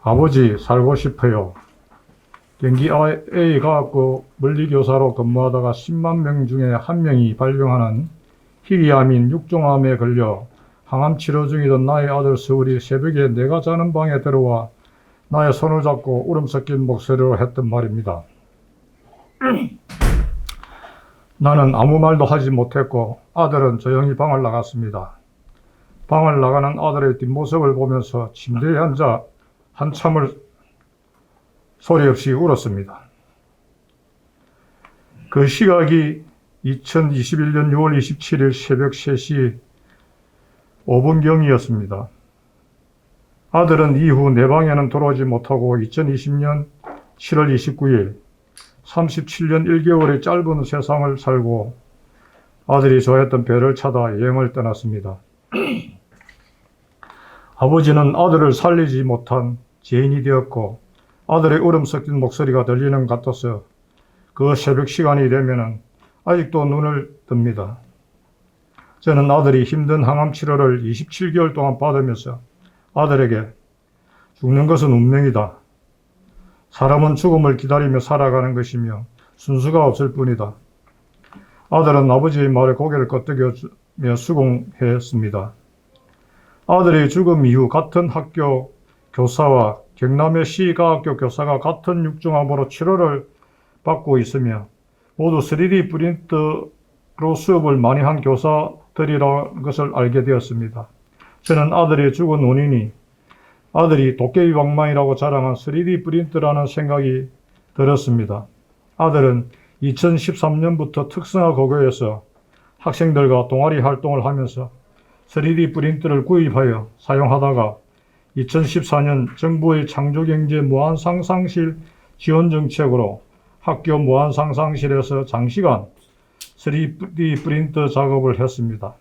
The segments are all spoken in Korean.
아버지, 살고 싶어요. 경기 A과학고 물리교사로 근무하다가 10만 명 중에 한 명이 발병하는 희귀암인 육종암에 걸려 항암 치료 중이던 나의 아들 서울이 새벽에 내가 자는 방에 들어와 나의 손을 잡고 울음 섞인 목소리로 했던 말입니다. 나는 아무 말도 하지 못했고 아들은 조용히 방을 나갔습니다. 방을 나가는 아들의 뒷모습을 보면서 침대에 앉아 한참을 소리 없이 울었습니다. 그 시각이 2021년 6월 27일 새벽 3시 5분경이었습니다. 아들은 이후 내 방에는 들어오지 못하고 2020년 7월 29일 37년 1개월의 짧은 세상을 살고 아들이 좋아했던 별을 찾아 여행을 떠났습니다. 아버지는 아들을 살리지 못한 죄인이 되었고 아들의 울음 섞인 목소리가 들리는 것 같아서 그 새벽 시간이 되면 아직도 눈을 뜹니다. 저는 아들이 힘든 항암 치료를 27개월 동안 받으면서 아들에게 죽는 것은 운명이다. 사람은 죽음을 기다리며 살아가는 것이며 순수가 없을 뿐이다. 아들은 아버지의 말에 고개를 끄덕여주며 수긍했습니다. 아들의 죽음 이후 같은 학교 교사와 경남의 시과학교 교사가 같은 육종암으로 치료를 받고 있으며 모두 3D 프린터로 수업을 많이 한 교사들이라는 것을 알게 되었습니다. 저는 아들의 죽은 원인이 아들이 도깨비 방망이라고 자랑한 3D 프린터라는 생각이 들었습니다. 아들은 2013년부터 특성화 고교에서 학생들과 동아리 활동을 하면서 3D 프린터를 구입하여 사용하다가 2014년 정부의 창조경제 무한상상실 지원 정책으로 학교 무한상상실에서 장시간 3D 프린터 작업을 했습니다.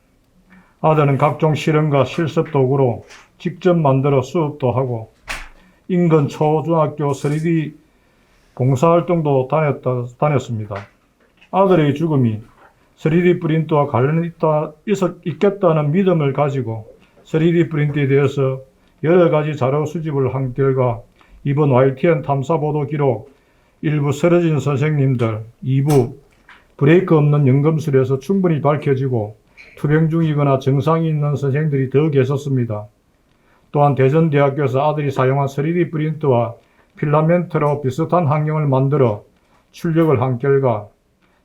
아들은 각종 실험과 실습 도구로 직접 만들어 수업도 하고 인근 초중학교 3D 봉사활동도 다녔습니다. 아들의 죽음이 3D 프린터와 관련이 있겠다는 믿음을 가지고 3D 프린터에 대해서 여러 가지 자료 수집을 한 결과 이번 YTN 탐사보도 기록 일부 쓰러진 선생님들, 2부 브레이크 없는 연금술에서 충분히 밝혀지고 투병 중이거나 증상이 있는 선생들이 더 계셨습니다. 또한 대전대학교에서 아들이 사용한 3D 프린터와 필라멘트로 비슷한 환경을 만들어 출력을 한 결과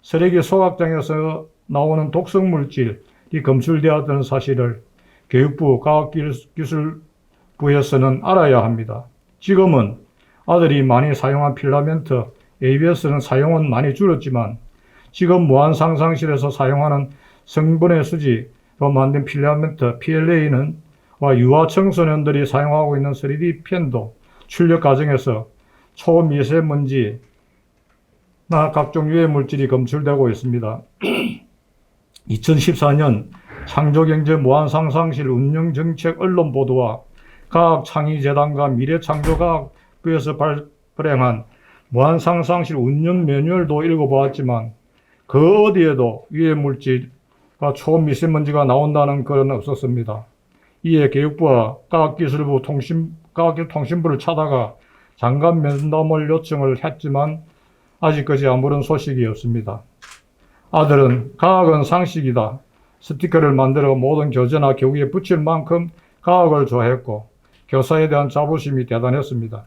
쓰레기 소각장에서 나오는 독성 물질이 검출되었다는 사실을 교육부 과학기술부에서는 알아야 합니다. 지금은 아들이 많이 사용한 필라멘트 ABS는 사용은 많이 줄었지만 지금 무한상상실에서 사용하는 성분의 수지로 만든 필라멘트 PLA는 유아 청소년들이 사용하고 있는 3D 펜도 출력 과정에서 초미세먼지나 각종 유해 물질이 검출되고 있습니다. 2014년 창조경제 무한상상실 운영정책 언론 보도와 과학창의재단과 미래창조과학부에서 발행한 무한상상실 운영 매뉴얼도 읽어보았지만 그 어디에도 유해 물질과 초미세먼지가 나온다는 글은 없었습니다. 이에 교육부와 과학기술통신부를 찾아가 장관 면담을 요청을 했지만 아직까지 아무런 소식이 없습니다. 아들은 과학은 상식이다 스티커를 만들어 모든 교재나 교구에 붙일 만큼 과학을 좋아했고 교사에 대한 자부심이 대단했습니다.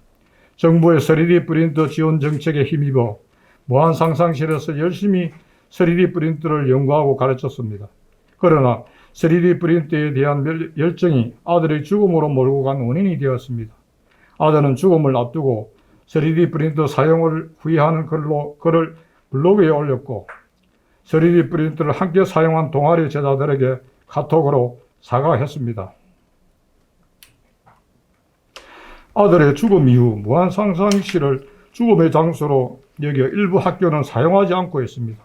정부의 3D 프린터 지원 정책에 힘입어 무한상상실에서 열심히 3D 프린터를 연구하고 가르쳤습니다. 그러나 3D 프린터에 대한 열정이 아들의 죽음으로 몰고 간 원인이 되었습니다. 아들은 죽음을 앞두고 3D 프린터 사용을 후회하는 글을 블로그에 올렸고 3D 프린터를 함께 사용한 동아리 제자들에게 카톡으로 사과했습니다. 아들의 죽음 이후 무한상상실을 죽음의 장소로 여겨 일부 학교는 사용하지 않고 있습니다.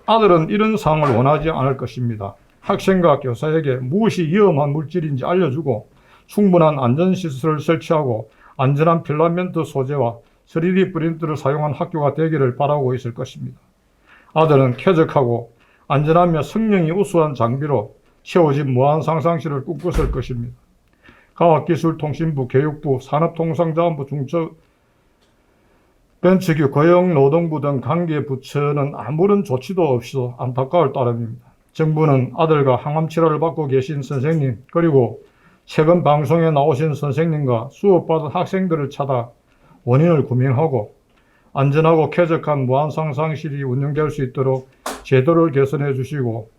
아들은 이런 상황을 원하지 않을 것입니다. 학생과 교사에게 무엇이 위험한 물질인지 알려주고 충분한 안전시설을 설치하고 안전한 필라멘트 소재와 3D 프린터를 사용한 학교가 되기를 바라고 있을 것입니다. 아들은 쾌적하고 안전하며 성능이 우수한 장비로 채워진 무한상상실을 꿈꿨을 것입니다. 과학기술통신부, 교육부, 산업통상자원부, 벤처기, 고용노동부 등 관계 부처는 아무런 조치도 없이 안타까울 따름입니다. 정부는 아들과 항암 치료를 받고 계신 선생님, 그리고 최근 방송에 나오신 선생님과 수업받은 학생들을 찾아 원인을 규명하고 안전하고 쾌적한 무한상상실이 운영될 수 있도록 제도를 개선해 주시고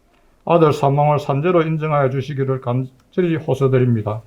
아들 사망을 산재로 인정하여 주시기를 간절히 호소드립니다.